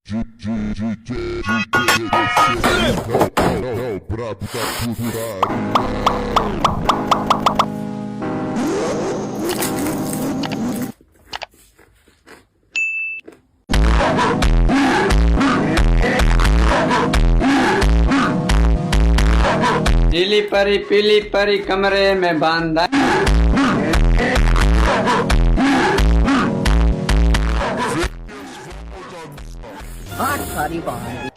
O brabo da putaria. पीली परी कमरे में बांधा। सारी बात